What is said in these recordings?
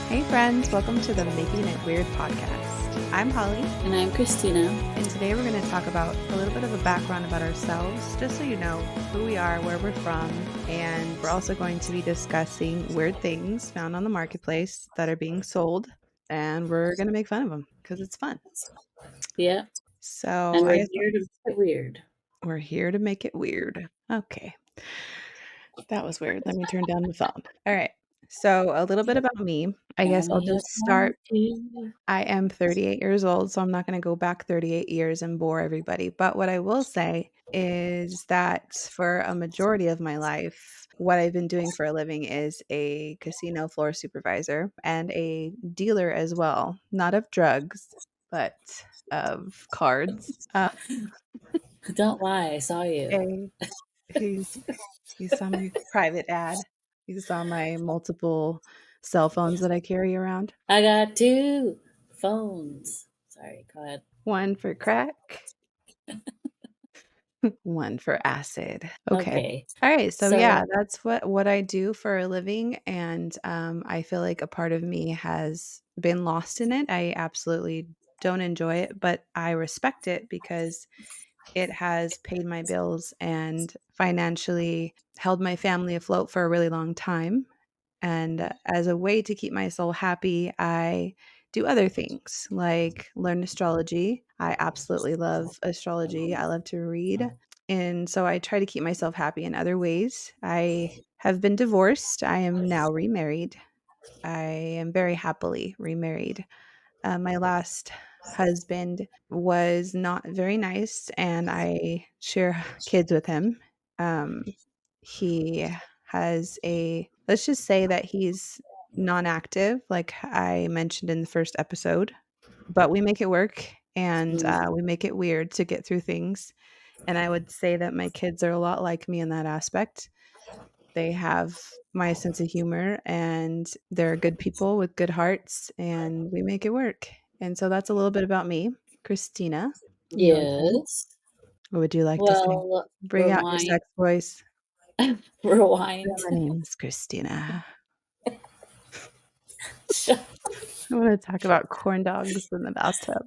Hey friends, welcome to the Making It Weird podcast. I'm Holly, And I'm Christina. and today we're going to talk about a little bit of a background about ourselves, just so you know who we are, where we're from, and we're also going to be discussing weird things found on the marketplace that are being sold, and we're going to make fun of them because it's fun. Yeah. So And I we're guess here to make it weird. we're here to make it weird. Okay, that was weird. Let me turn down the phone. All right. So a little bit about me. I Tell guess I'll me just about start. you. I am 38 years old, so I'm not going to go back 38 years and bore everybody. But what I will say is that for a majority of my life, what I've been doing for a living is a casino floor supervisor and a dealer as well, not of drugs, but of cards. Don't lie, I saw you. A, he's, you saw my private ad. You saw my multiple cell phones that I carry around. I got two phones. Sorry, go ahead. One for crack, one for acid. Okay. Okay. All right. So yeah, So that's what I do for a living, and I feel like a part of me has been lost in it. I absolutely don't enjoy it, but I respect it because it has paid my bills and financially held my family afloat for a really long time. And as a way to keep my soul happy, I do other things like learn astrology. I absolutely love astrology. I love to read. And so I try to keep myself happy in other ways. I have been divorced. I am now remarried. I am very happily remarried. My last husband was not very nice, and I share kids with him. Um, he has let's just say that he's non active, like I mentioned in the first episode, but we make it work and mm, we make it weird to get through things. And I would say that my kids are a lot like me in that aspect. They have my sense of humor and they're good people with good hearts and we make it work. And so that's a little bit about me. Christina, your turn. yes. What would you like to say? Well, Bring out your rewind. sex voice. Rewind. Yeah, my name's Christina. Shut- I want to talk about corn dogs in the bathtub.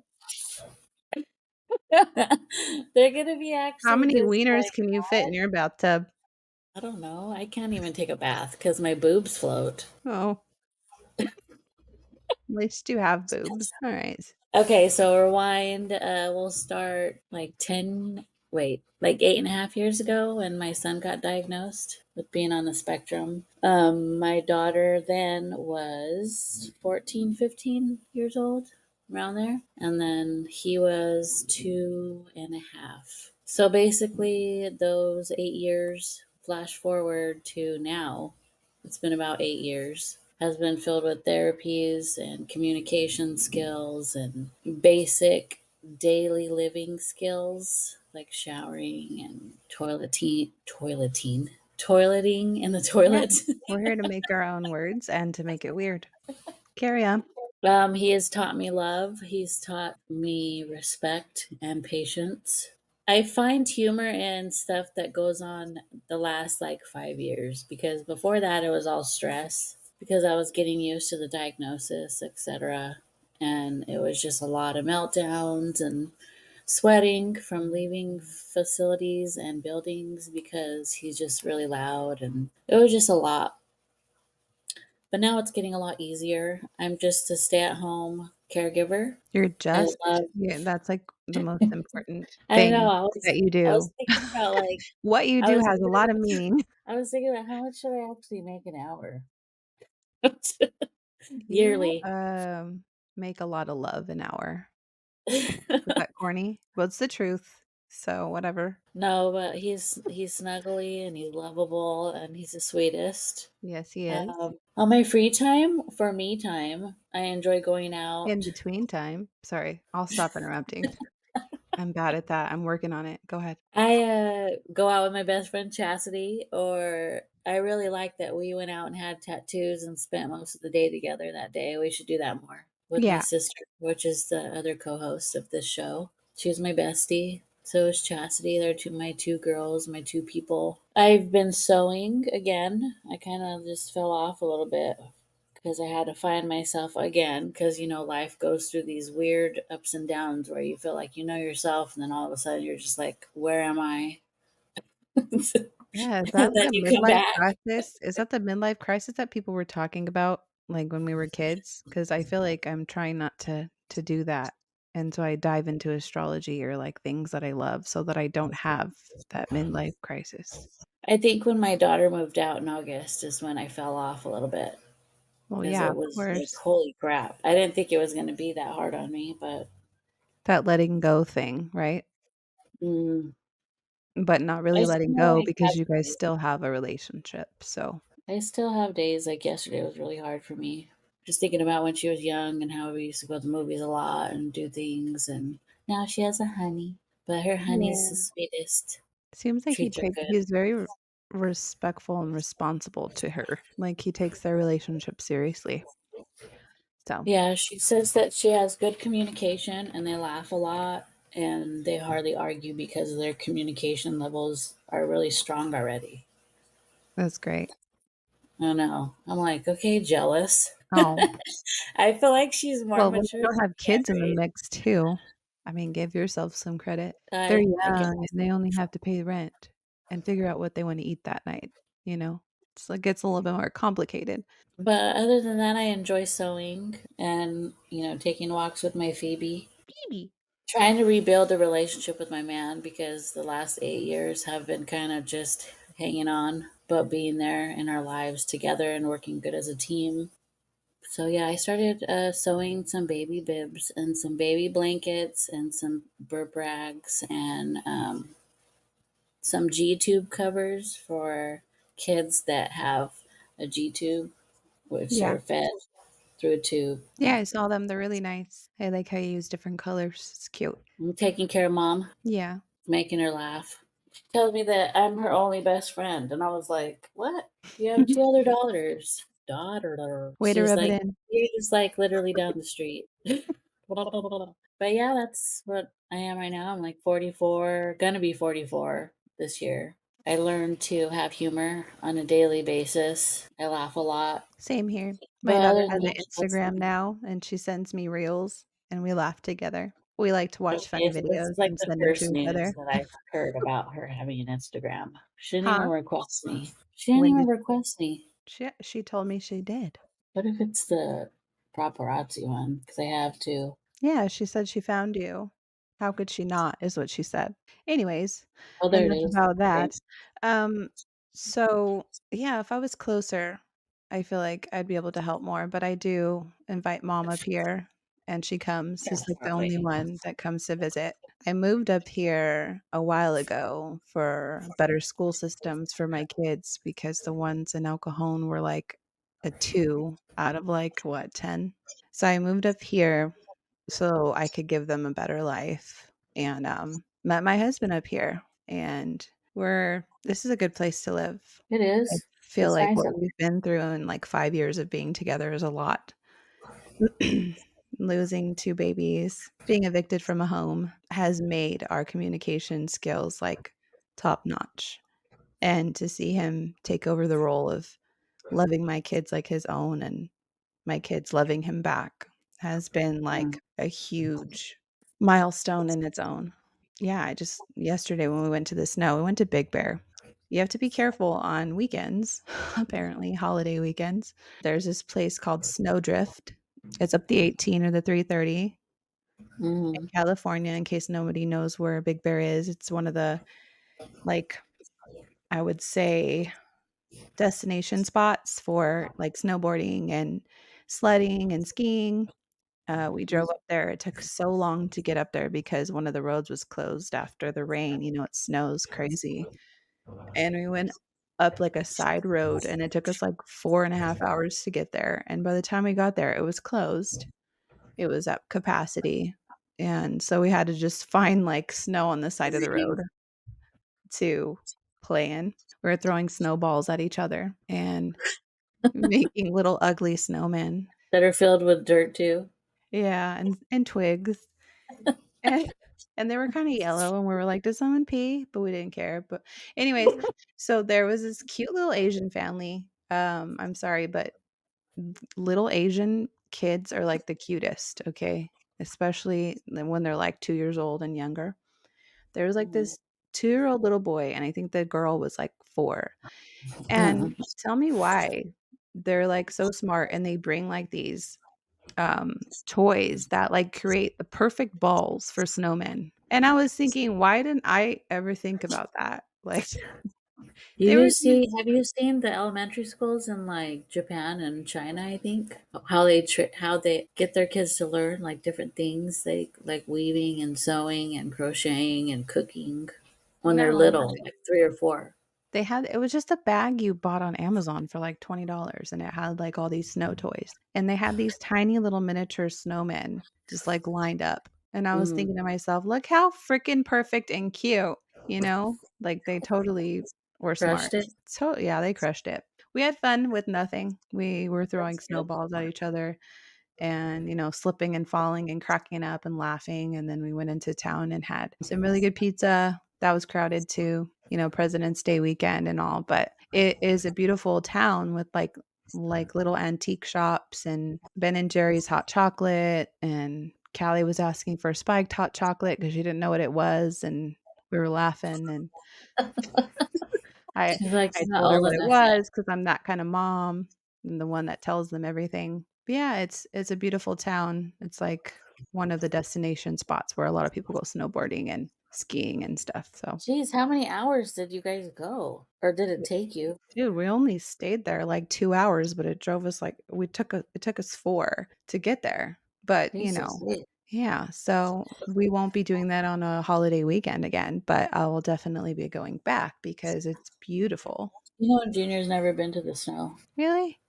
They're gonna be How actually many just wieners like can you fit in your bathtub? I don't know. I can't even take a bath because my boobs float. Oh, at least you have boobs. All right. Okay, so rewind. We'll start like like 8.5 years ago when my son got diagnosed with being on the spectrum. My daughter then was 14, 15 years old, around there. And then he was 2.5. So basically, those 8 years flash forward to now. It's been about 8 years, has been filled with therapies and communication skills and basic daily living skills like showering and toileting in the Yeah. toilet. We're here to make our own words and to make it weird. Carry on. He has taught me love. He's taught me respect and patience. I find humor in stuff that goes on the last like 5 years because before that it was all stress because I was getting used to the diagnosis, etc. And it was just a lot of meltdowns and sweating from leaving facilities and buildings because he's just really loud and it was just a lot. But now it's getting a lot easier. I'm just a stay at home caregiver. You're I just love yeah, that's like the most important I know. thing I was that you I was do. thinking about like What you I do was has a thinking lot of meaning. I was thinking about how much should I actually make an hour You, yearly. make a lot of love an hour. Is that corny? Well, it's the truth, so whatever. No, but he's snuggly and he's lovable and he's the sweetest. Yes, he is. On my free time, for me time, I enjoy going In out. between time sorry, I'll stop interrupting. I'm bad at that, I'm working on it. Go ahead. I go out with my best friend Chastity, or I really like that we went out and had tattoos and spent most of the day together that day. We should do that more with my Yeah, sister, which is the other co host of this show. She's my bestie. So is Chastity. They're my two girls, my two people. I've been sewing again. I kind of just fell off a little bit because I had to find myself again. Because, life goes through these weird ups and downs where you feel like you know yourself, and then all of a sudden you're just like, where am I? And Yeah, is that then the you come midlife back. crisis? Is that the midlife crisis that people were talking about, like, when we were kids? Because I feel like I'm trying not to do that, and so I dive into astrology or, like, things that I love so that I don't have that midlife crisis. I think when my daughter moved out in August is when I fell off a little bit Well, because yeah, it of was like, course. holy crap. I didn't think it was going to be that hard on me, but That letting go thing, right? mm, But not I really letting still go like because have you guys days. still have a relationship, so I still have days like yesterday was really hard for me. Just thinking about when she was young and how we used to go to the movies a lot and do things. And now she has a honey, but her honey's the yeah. sweetest. Seems like Treats her good. he's very respectful and responsible to her, like, he takes their relationship seriously, so Yeah, she says that she has good communication and they laugh a lot and they hardly argue because their communication levels are really strong already. that's great. I know. I'm like, okay, jealous. Oh, I feel like she's more well, when you mature than don't have me at kids her in the age. mix too, I mean, give yourself some credit. They're I guess. young and they only have to pay rent and figure out what they wanna eat that night, you know? It's like, gets a little bit more complicated. But other than that, I enjoy sewing and, taking walks with my Phoebe. Baby. Trying to rebuild the relationship with my man because the last 8 years have been kind of just hanging on, but being there in our lives together and working good as a team. So, yeah, I started sewing some baby bibs and some baby blankets and some burp rags and some G tube covers for kids that have a G tube, which Yeah. are fed through a tube. Yeah, I saw them, they're really nice. I like how you use different colors, it's cute. I'm taking care of mom, Yeah. making her laugh. She tells me that I'm her only best friend, and I was like, "What? You have two other daughters." Daughter. Way to She's rub it like, in. "He's like literally down the street." But yeah, that's what I am right now. I'm like 44, gonna be 44 this year. I learned to have humor on a daily basis. I laugh a lot. Same here. My But daughter other than has an that, that's Instagram now, and she sends me reels, and we laugh together. We like to watch funny okay. So this videos is like and the send them to first each news other. that I've heard about her having an Instagram. She didn't even Huh? request me. She didn't When even did request me. she told me she did. What if it's the paparazzi one? Because I have to. Yeah, she said she found you. How could she not, is what she said. Anyways, Oh, there it enough is. about Okay. that. Um, so, yeah, if I was closer, I feel like I'd be able to help more, but I do invite mom up here, and she comes. She's, like, the only Definitely. one that comes to visit. I moved up here a while ago for better school systems for my kids because the ones in El Cajon were, like, a 2 out of, like, what, 10? So I moved up here so I could give them a better life, and, met my husband up here, and we're this is a good place to live. It I is. feel It's like nice what up we've been through in, like, 5 years of being together is a lot. Losing 2 babies, being evicted from a home has made our communication skills, like, top notch, and to see him take over the role of loving my kids like his own and my kids loving him back has been, there. like, a huge milestone in its own. Yeah, I just yesterday when we went to the snow, we went to Big Bear. You have to be careful on weekends, apparently holiday weekends. There's this place called Snowdrift. It's up the 18 or the 330 in Mm-hmm. California, in case nobody knows where Big Bear is. It's one of the, like, I would say, destination spots for, like, snowboarding and sledding and skiing. We drove up there. It took so long to get up there because one of the roads was closed after the rain. It snows crazy. And we went up like a side road and it took us like 4.5 hours to get there. And by the time we got there, it was closed. It was at capacity. And so we had to just find like snow on the side of the road to play in. We were throwing snowballs at each other and making little ugly snowmen. That are filled with dirt too. Yeah, and twigs. And and they were kinda yellow, and we were like, "Does someone pee?" But we didn't care, but anyways, so there was this cute little Asian family, I'm sorry, but Little Asian kids are like the cutest, okay? Especially when they're like 2 years old and younger. There was like Mhm. this 2-year-old little boy, and I think the girl was like 4. And tell me why they're like so smart and they bring like these toys that like create the perfect balls for snowmen. And I was thinking, why didn't I ever think about that? Like Do they you were these. see have you seen the elementary schools in, like, Japan and China, I think? How they get their kids to learn, like, different things, like weaving and sewing and crocheting and cooking when they're No, little, like 3 or 4. they had it was just a bag you bought on Amazon for like $20 and it had like all these snow toys. And they had these tiny little miniature snowmen just like lined up. And I was Mhm. thinking to myself, look how freaking perfect and cute, you know? Like they totally were smart. Crushed it? So yeah, they crushed it. We had fun with nothing. We were throwing That's good. snowballs at each other and, slipping and falling and cracking up and laughing. And then we went into town and had some really good pizza. That was crowded too, President's Day weekend and all. But it is a beautiful town with like little antique shops and Ben and Jerry's hot chocolate. And Callie was asking for spiked hot chocolate because she didn't know what it was. And we were laughing and I She's like, I "She's not told her old what it enough yet." was because 'cause I'm that kinda mom. I'm the one that tells them everything. But yeah, it's a beautiful town. It's like one of the destination spots where a lot of people go snowboarding and skiing and stuff, so Jeez, how many hours did you guys go? Or did it take you? dude, we only stayed there like 2 hours, but it drove us like it took us 4 to get there. But, Jesus. yeah, so we won't be doing that on a holiday weekend again, but I will definitely be going back because it's beautiful. Junior's never been to the snow. Really?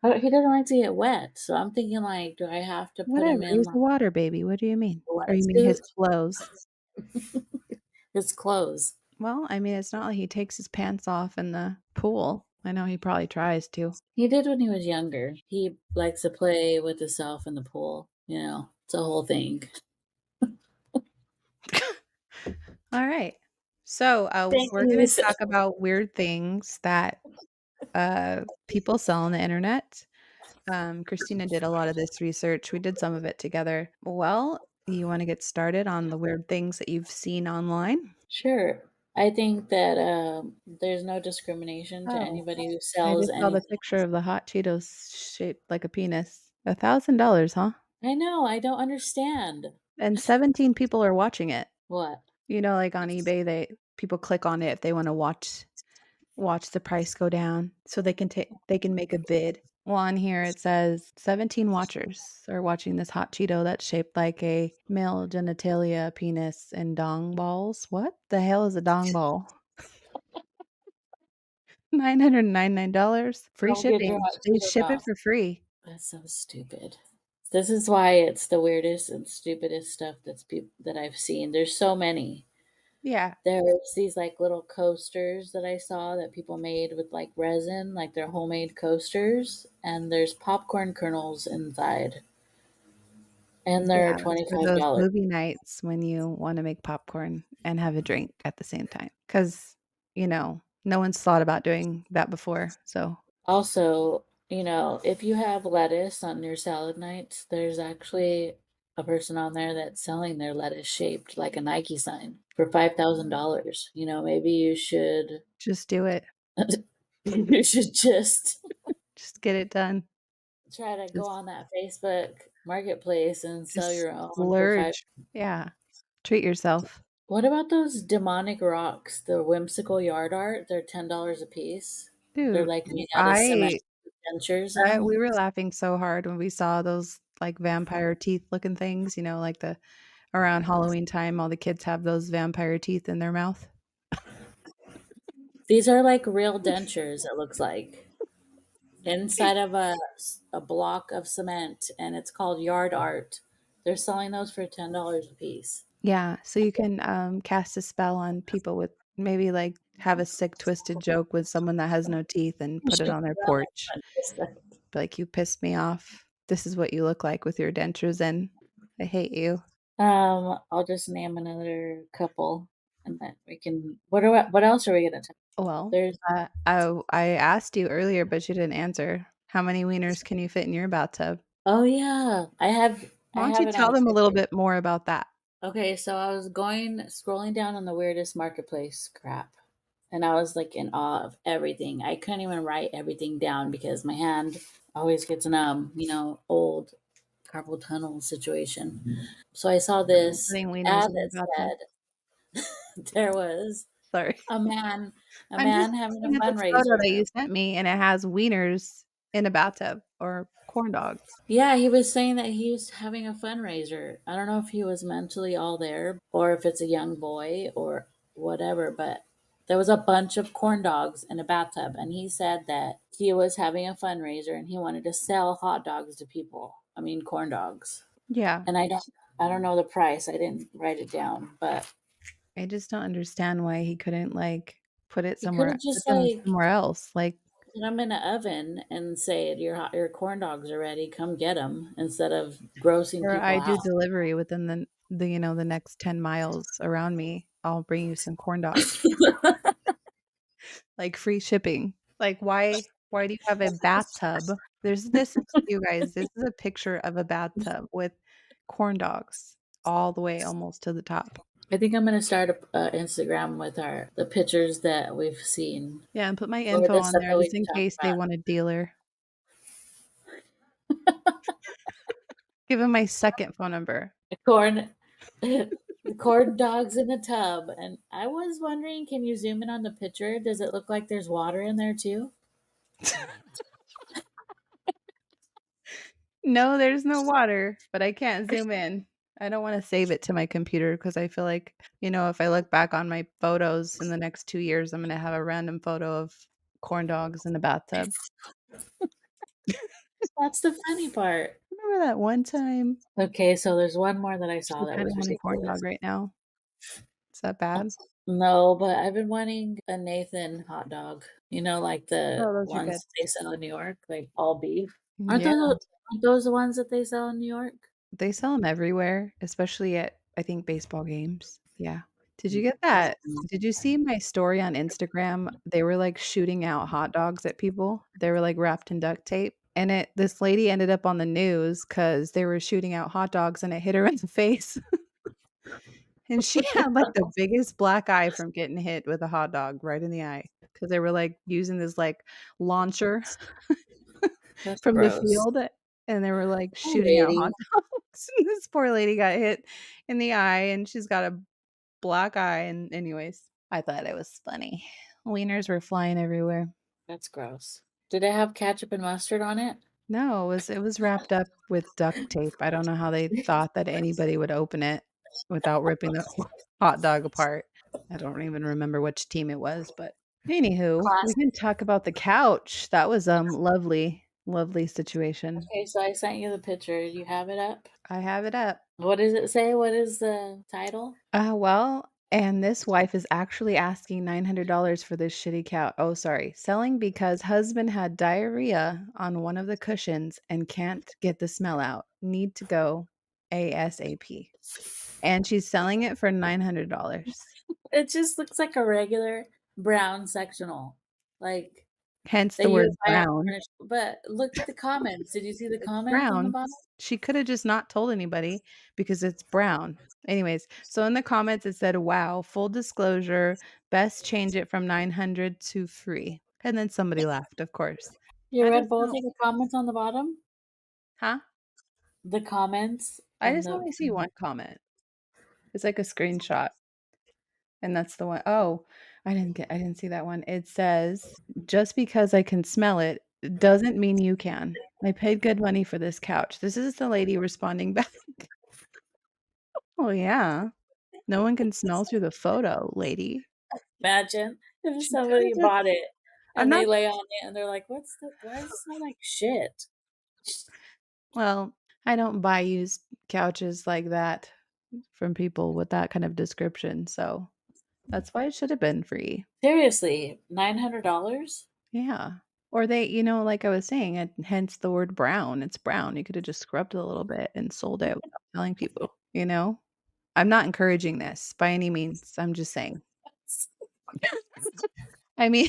He doesn't like to get wet, so I'm thinking, like, do I have to put him Whatever, in, he's like, a water baby, what do you mean? a Or you mean his wetsuit? clothes? His clothes. Well, I mean, it's not like he takes his pants off in the pool. I know he probably tries to. He did when he was younger. He likes to play with himself in the pool, it's a whole thing. Alright. So, Thank we're gonna you. talk about weird things that, people sell on the internet. Christina did a lot of this research. We did some of it together. Well, you wanna get started on the weird things that you've seen online? Sure. I think that, there's no discrimination to Oh, anybody who I sells just saw the anything. picture of the hot Cheetos shaped like a penis. $1,000, huh? I know, I don't understand. And 17 people are watching it. What? Like on eBay, people click on it if they wanna watch the price go down so they can make a bid. Well, on here it says 17 watchers are watching this hot Cheeto that's shaped like a male genitalia, penis, and dong balls. What the hell is a dong ball? $999. Free Come get your shipping. hot They Cheetos ship it off. for free. That's so stupid. This is why it's the weirdest and stupidest stuff that I've seen. There's so many. Yeah. There's these, like, little coasters that I saw that people made with, like, resin, like, they're homemade coasters, and there's popcorn kernels inside, and they're Yeah, those for those $25. movie nights when you wanna make popcorn and have a drink at the same time. Because no one's thought about doing that before, so Also, if you have lettuce on your salad nights, there's actually a person on there that's selling their lettuce shaped like a Nike sign for $5,000. Maybe you should just do it. you should just Just get it done. try to go Just on that Facebook marketplace and sell just your own for 5. splurge. Yeah. Treat yourself. What about those demonic rocks, the whimsical yard art? They're $10 a piece. They're, Dude, like, made out of cement I with dentures in we them. were laughing so hard when we saw those, like, vampire teeth looking things, like the around Halloween time, all the kids have those vampire teeth in their mouth. These are like real dentures, it looks like, inside of a block of cement, and it's called yard art. They're selling those for $10 a piece. Yeah, so you can, cast a spell on people with maybe, like, have a sick, twisted joke with someone that has no teeth and You put it should on their put it on porch. my front list. Be like, "You pissed me off. This is what you look like with your dentures in. I hate you." I'll just name another couple, and then we can. What else are we gonna talk? Well, There's I asked you earlier, but you didn't answer. How many wieners can you fit in your bathtub? Oh, yeah. I Why don't have you an tell them a answer little for you. bit more about that? Okay, so I was scrolling down on the weirdest marketplace crap, and I was like in awe of everything. I couldn't even write everything down because my hand always gets numb, old carpal tunnel situation. So I saw this Putting wieners ad in the that bathtub. said there was Sorry. a man, a I'm just man having looking at a the photo that fundraiser. you sent me, and it has wieners in a bathtub or corn dogs. Yeah, he was saying that he was having a fundraiser. I don't know if he was mentally all there or if it's a young boy or whatever, but there was a bunch of corn dogs in a bathtub, and he said that he was having a fundraiser and he wanted to sell hot dogs to people. I mean, corn dogs. Yeah. And I don't know the price. I didn't write it down, but I just don't understand why he couldn't, like, he could have put just them somewhere else, like, put them in an oven and say your corn dogs are ready. Come get them instead of grossing or people I do out. delivery within the next 10 miles around me. I'll bring you some corn dogs, like, free shipping. Like, why do you have a bathtub? This is you guys, this is a picture of a bathtub with corn dogs all the way almost to the top. I think I'm gonna start a Instagram with our the pictures that we've seen Yeah, and put my or info the on stuff there that just we've in talked case they about. want a dealer. Give them my second phone number. The corn, the corn dogs in the tub, and I was wondering, can you zoom in on the picture? Does it look like there's water in there too? No, there's no water, but I can't zoom in. I don't wanna save it to my computer because I feel like, if I look back on my photos in the next 2 years, I'm gonna have a random photo of corn dogs in the bathtub. That's the funny part. Remember that one time? Okay, so there's one more that I saw Actually that kinda was want a corn ridiculous. dog right now. Is that bad? No, but I've been wanting a Nathan hot dog. Like the Oh, those are good. ones they sell in New York, like all beef. Aren't Yeah. those aren't those the ones that they sell in New York? They sell them everywhere, especially at, I think, baseball games. Yeah. Did you get that? Did you see my story on Instagram? They were, like, shooting out hot dogs at people. They were, like, wrapped in duct tape, and it this lady ended up on the news because they were shooting out hot dogs, and it hit her in the face, and she had, like, the biggest black eye from getting hit with a hot dog right in the eye because they were, like, using this, like, launcher That's from the gross. field, and they were, like, Oh, shooting out hot really? dogs, and this poor lady got hit in the eye, and she's got a black eye, and anyways, I thought it was funny. Wieners were flying everywhere. That's gross. Did it have ketchup and mustard on it? No, it was wrapped up with duct tape. I don't know how they thought that anybody would open it without ripping the hot dog apart. I don't even remember which team it was, but anywho, we Classic. can talk about the couch. That was, lovely, lovely situation. Okay, so I sent you the picture. You have it up? I have it up. What does it say? What is the title? And this wife is actually asking $900 for this shitty couch. Oh, sorry. Selling because husband had diarrhea on one of the cushions and can't get the smell out. Need to go ASAP. And she's selling it for $900. It just looks like a regular brown sectional. Like Hence that the you would word buy at brown. furniture. But look at the comments. Did you see the It's comments on the brown. bottom? She coulda just not told anybody because it's brown. Anyways, so in the comments it said, "Wow, full disclosure, best change it from 900 to free." And then somebody laughed, of course. You I read just both of don't. the comments on the bottom? Huh? The comments I and just the only see one comment. It's like a screenshot, and that's the one. Oh, I didn't see that one. It says, "Just because I can smell it doesn't mean you can. I paid good money for this couch." This is the lady responding back. Oh, yeah. No one can smell through the photo, lady. imagine if She coulda somebody just bought it I'm and they not lay on it and they're like, why does it smell like shit? well, I don't buy used couches like that from people with that kind of description, so that's why it should have been free. Seriously, $900? Yeah. Or like I was saying, and hence the word brown. It's brown. You could have just scrubbed it a little bit and sold it without telling people, you know? I'm not encouraging this by any means. I'm just saying. I mean,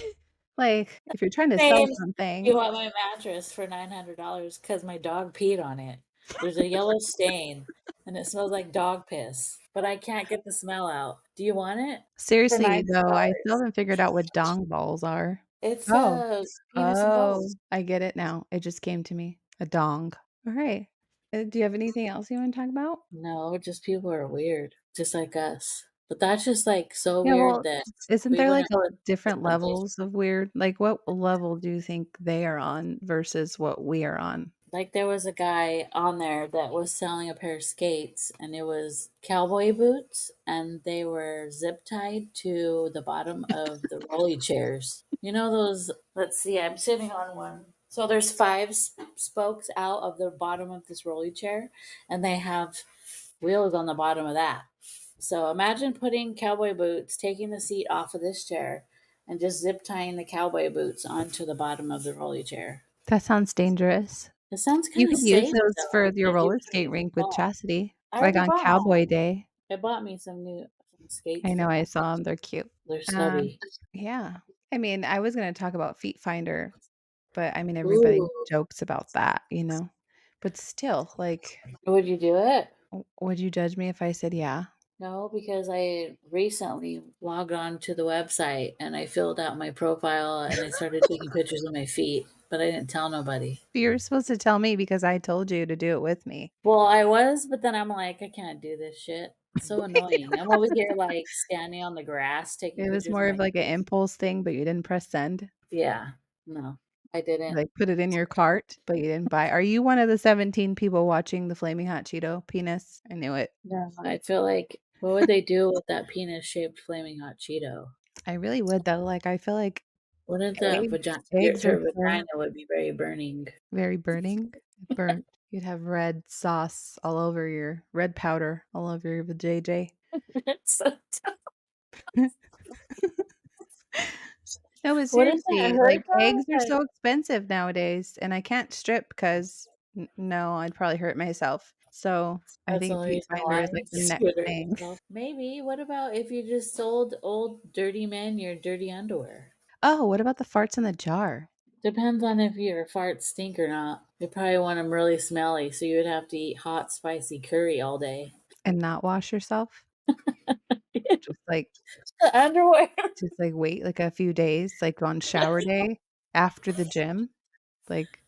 Like, if you're trying to sell Same. You something, want my mattress for $900 because my dog peed on it. There's a yellow stain, and it smells like dog piss, but I can't get the smell out. Do you want it? For seriously though, I still $900. haven't figured out what dong balls are. It's, Oh. penis and Oh, balls. I get it now. It just came to me. A dong. Alright. Do you have anything else you wanna talk about? No, just people are weird, just like us. But that's just, like, so Yeah, weird well, that isn't we there, like, wouldn't a put different expectations. levels of weird? Like, what level do you think they are on versus what we are on? Like, there was a guy on there that was selling a pair of skates, and it was cowboy boots, and they were zip tied to the bottom of the rolly chairs. You know those, let's see, I'm sitting on one. So there's 5 spokes out of the bottom of this rolly chair, and they have wheels on the bottom of that. So imagine putting cowboy boots, taking the seat off of this chair, and just zip tying the cowboy boots onto the bottom of the rolly chair. That sounds dangerous. It sounds You kinda could use safe those for though, your if you roller put it skate in the rink with fall. Chastity, I like already on bought Cowboy mine. Day. I bought me some skates I know, for I mine. saw them. 'Em, they're cute. They're Um, stubby. yeah. I mean, I was gonna talk about Feet Finder, but, I mean, everybody Ooh. jokes about that, you know? But still, like, Would you do it? would you judge me if I said yeah? No, because I recently logged on to the website and I filled out my profile and I started taking pictures of my feet, but I didn't tell nobody. You're supposed to tell me because I told you to do it with me. Well, I was, but then I'm like, I can't do this shit. It's so annoying. I'm over here like standing on the grass taking It was pictures of more my of like an feet. impulse thing, but you didn't press send. Yeah. No, I didn't. Like, put it in your cart, but you didn't buy. Are you one of the 17 people watching the Flaming Hot Cheeto penis? I knew it. No, I feel like what would they do with that penis-shaped flaming hot Cheeto? I really would though. Like, I feel like What if that eggs vagina eggs are her so vagina would be very burning? very burning. Burnt. You'd have red sauce all over your red powder all over your vajayjay. It's so No, but what if that seriously, hurt like, though? eggs are Like, so expensive nowadays, and I can't strip because no, I'd probably hurt myself. So, I that's the think only Feet reason Finder why is, like, the you next would hurt thing. yourself. Maybe. What about if you just sold old dirty men your dirty underwear? Oh, what about the farts in the jar? Depends on if your farts stink or not. You probably want them really smelly, so you would have to eat hot, spicy curry all day. And not wash yourself? Just, like The underwear. just, like, wait, like, a few days, like, on shower day after the gym? Like,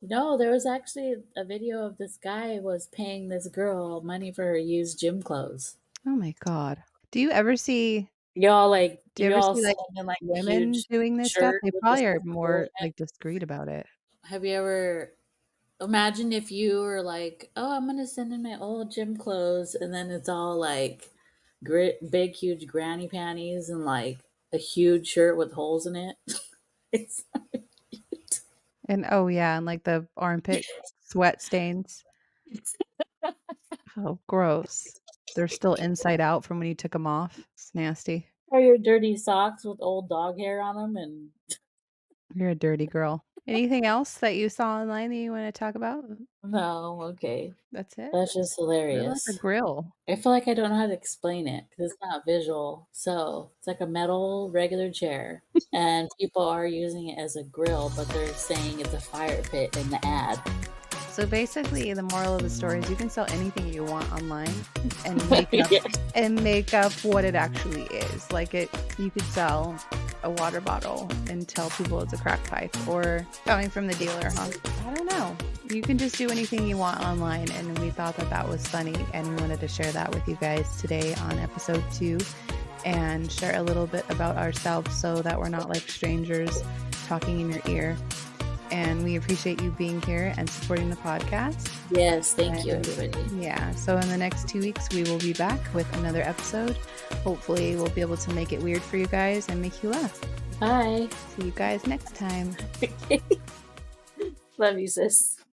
No, there was actually a video of this guy was paying this girl money for her used gym clothes. oh my god. Do you ever see Y'all like do you you ever all see, like, sitting in like a women huge doing this stuff? shirt They with probably just are a hole in more, it. like, discreet about it. Have you ever imagine if you were like, "Oh, I'm gonna send in my old gym clothes," and then it's all like big, huge granny panties and like a huge shirt with holes in it. It's And oh, yeah, and, like, the armpit sweat stains. Oh, gross. They're still inside out from when you took them off. It's nasty. or your dirty socks with old dog hair on them, and You're a dirty girl. Anything else that you saw online that you wanna talk about? no, okay, That's it? that's just What about the hilarious. grill? I feel like I don't know how to explain it because it's not visual. So it's like a metal regular chair, and people are using it as a grill, but they're saying it's a fire pit in the ad. So basically, the moral of the story is you can sell anything you want online and make up Yeah. what it actually is. Like you could sell a water bottle and tell people it's a crack pipe or coming from the dealer, huh? I don't know. You can just do anything you want online, and we thought that that was funny, and we wanted to share that with you guys today on episode 2 and share a little bit about ourselves so that we're not like strangers talking in your ear. And we appreciate you being here and supporting the podcast. Yes, thank you, And everybody. yeah, so in the next 2 weeks, we will be back with another episode. Hopefully, we'll be able to make it weird for you guys and make you laugh. Bye. See you guys next time. Love you, sis.